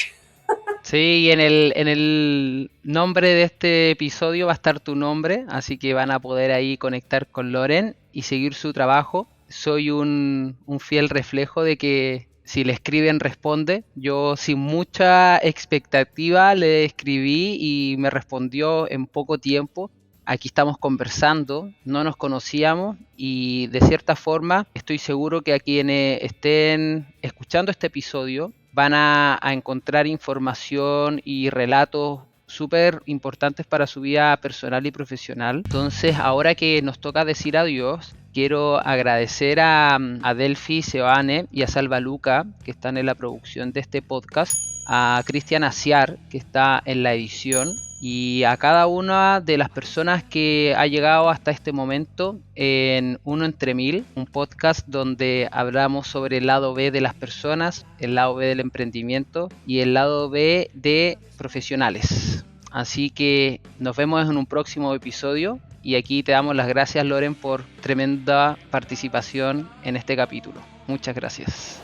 Sí, y en el nombre de este episodio va a estar tu nombre, así que van a poder ahí conectar con Loren y seguir su trabajo. Soy un fiel reflejo de que si le escriben responde. Yo sin mucha expectativa le escribí y me respondió en poco tiempo. Aquí estamos conversando, no nos conocíamos y de cierta forma estoy seguro que a quienes estén escuchando este episodio van a encontrar información y relatos súper importantes para su vida personal y profesional. Entonces, ahora que nos toca decir adiós, quiero agradecer a Delphi Seoane y a Salva Luca, que están en la producción de este podcast, a Cristian Aciar, que está en la edición, y a cada una de las personas que ha llegado hasta este momento en Uno Entre Mil, un podcast donde hablamos sobre el lado B de las personas, el lado B del emprendimiento y el lado B de profesionales. Así que nos vemos en un próximo episodio y aquí te damos las gracias, Loren, por tremenda participación en este capítulo. Muchas gracias.